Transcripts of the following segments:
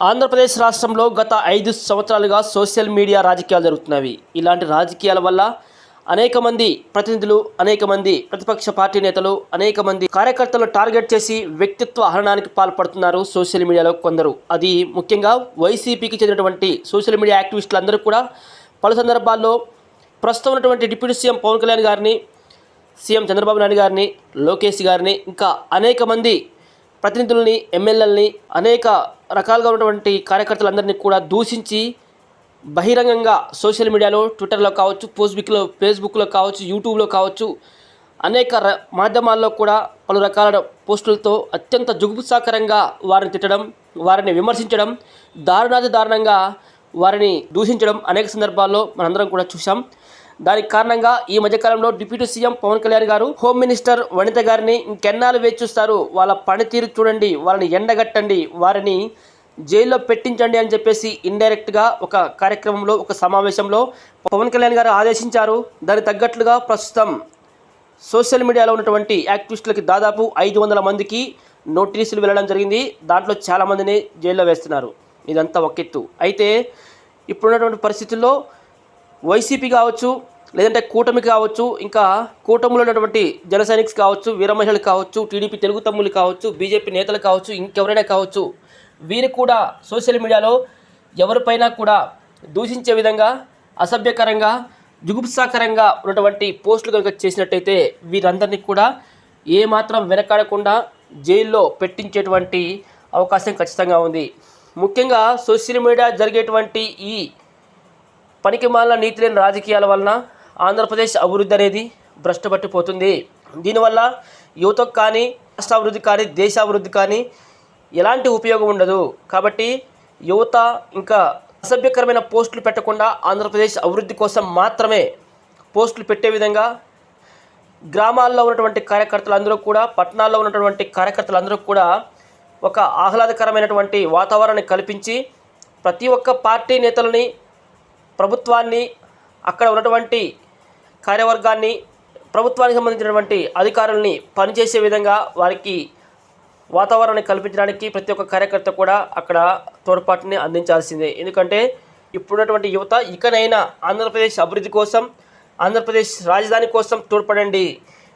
ఆంధ్రప్రదేశ్ రాష్ట్రంలో గత 5 సంవత్సరాలుగా సోషల్ మీడియా రాజకీయాలు జరుగుతున్నవి. ఇలాంటి రాజకీయాల వల్ల అనేక మంది ప్రతినిధులు, అనేక మంది ప్రతిపక్ష పార్టీ నేతలు, అనేక మంది కార్యకర్తలు టార్గెట్ చేసి వ్యక్తిత్వ హననానికి పాల్పడుతున్నారు సోషల్ మీడియాలో కొందరు. అది ముఖ్యంగా వైసీపీకి చెందినటువంటి సోషల్ మీడియా యాక్టివిస్టులందరూ కూడా పలు సందర్భాల్లో ప్రస్తుతం ఉన్నటువంటి డిప్యూటీ సీఎం పవన్ కళ్యాణ్ గారిని, సీఎం చంద్రబాబు నాయుడు గారిని, లోకేష్ గారిని, ఇంకా అనేక మంది ప్రతినిధుల్ని, ఎమ్మెల్యేలని, అనేక రకాలుగా ఉన్నటువంటి కార్యకర్తలందరినీ కూడా దూషించి బహిరంగంగా సోషల్ మీడియాలో, ట్విట్టర్లో కావచ్చు, ఫేస్బుక్లో కావచ్చు, యూట్యూబ్లో కావచ్చు, అనేక మాధ్యమాల్లో కూడా పలు రకాల పోస్టులతో అత్యంత జుగుప్సాకరంగా వారిని తిట్టడం, వారిని విమర్శించడం, దారుణంగా వారిని దూషించడం అనేక సందర్భాల్లో మనందరం కూడా చూసాం. దానికి కారణంగా ఈ మధ్యకాలంలో డిప్యూటీ సీఎం పవన్ కళ్యాణ్ గారు హోమ్ మినిస్టర్ వనిత గారిని ఇంకెన్నాళ్ళు వేచి చూస్తారు, వాళ్ళ పనితీరు చూడండి, వాళ్ళని ఎండగట్టండి, వారిని జైల్లో పెట్టించండి అని చెప్పేసి ఇండైరెక్ట్గా ఒక కార్యక్రమంలో, ఒక సమావేశంలో పవన్ కళ్యాణ్ గారు ఆదేశించారు. దానికి తగ్గట్లుగా ప్రస్తుతం సోషల్ మీడియాలో ఉన్నటువంటి యాక్టివిస్టులకి దాదాపు 500 మందికి నోటీసులు వెళ్ళడం జరిగింది. దాంట్లో చాలామందిని జైల్లో వేస్తున్నారు. ఇదంతా ఒక ఎత్తు. అయితే ఇప్పుడున్నటువంటి పరిస్థితుల్లో వైసీపీ కావచ్చు, లేదంటే కూటమి కావచ్చు, ఇంకా కూటమిలో ఉన్నటువంటి జన సైనిక్స్ కావచ్చు, వీర మహిళలు కావచ్చు, టీడీపీ తెలుగు తమ్ముళ్ళు కావచ్చు, బీజేపీ నేతలు కావచ్చు, ఇంకెవరైనా కావచ్చు, వీరు కూడా సోషల్ మీడియాలో ఎవరిపైనా కూడా దూషించే విధంగా, అసభ్యకరంగా, జుగుప్సాకరంగా ఉన్నటువంటి పోస్టులు కనుక చేసినట్టయితే వీరందరినీ కూడా ఏమాత్రం వెనకాడకుండా జైల్లో పెట్టించేటువంటి అవకాశం ఖచ్చితంగా ఉంది. ముఖ్యంగా సోషల్ మీడియా జరిగేటువంటి ఈ పనికిమాలిన నీతి లేని రాజకీయాల వలన ఆంధ్రప్రదేశ్ అభివృద్ధి అనేది భ్రష్టపట్టిపోతుంది. దీనివల్ల యువతకు కానీ, రాష్ట్ర అభివృద్ధి కానీ, దేశ అభివృద్ధి కానీ ఎలాంటి ఉపయోగం ఉండదు. కాబట్టి యువత ఇంకా అసభ్యకరమైన పోస్టులు పెట్టకుండా ఆంధ్రప్రదేశ్ అభివృద్ధి కోసం మాత్రమే పోస్టులు పెట్టే విధంగా గ్రామాల్లో ఉన్నటువంటి కార్యకర్తలందరూ కూడా, పట్టణాల్లో ఉన్నటువంటి కార్యకర్తలందరూ కూడా ఒక ఆహ్లాదకరమైనటువంటి వాతావరణాన్ని కల్పించి ప్రతి ఒక్క పార్టీ నేతలని, ప్రభుత్వాన్ని, అక్కడ ఉన్నటువంటి కార్యవర్గాన్ని, ప్రభుత్వానికి సంబంధించినటువంటి అధికారుల్ని పనిచేసే విధంగా వారికి వాతావరణాన్ని కల్పించడానికి ప్రతి ఒక్క కార్యకర్త కూడా అక్కడ తోడ్పాటుని అందించాల్సిందే. ఎందుకంటే ఇప్పుడున్నటువంటి యువత ఇకనైనా ఆంధ్రప్రదేశ్ అభివృద్ధి కోసం, ఆంధ్రప్రదేశ్ రాజధాని కోసం తోడ్పడండి.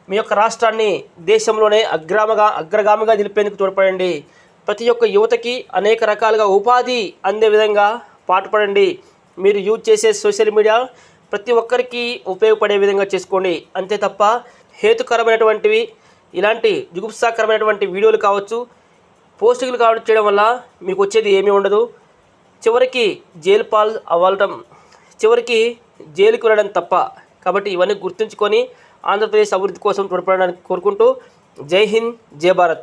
మీ యొక్క రాష్ట్రాన్ని దేశంలోనే అగ్రగామిగా నిలిపేందుకు తోడ్పడండి. ప్రతి ఒక్క యువతకి అనేక రకాలుగా ఉపాధి అందే విధంగా పాటుపడండి. మీరు యూజ్ చేసే సోషల్ మీడియా ప్రతి ఒక్కరికి ఉపయోగపడే విధంగా చేసుకోండి. అంతే తప్ప హేతుకరమైనటువంటివి, ఇలాంటి జుగుప్సాకరమైనటువంటి వీడియోలు కావచ్చు, పోస్టింగ్లు కావచ్చు చేయడం వల్ల మీకు వచ్చేది ఏమీ ఉండదు. చివరికి జైలు పాలు అవ్వడం, చివరికి జైలుకి వెళ్ళడం తప్ప. కాబట్టి ఇవన్నీ గుర్తుంచుకొని ఆంధ్రప్రదేశ్ అభివృద్ధి కోసం తోడ్పడడానికి కోరుకుంటూ జై హింద్, జై భారత్.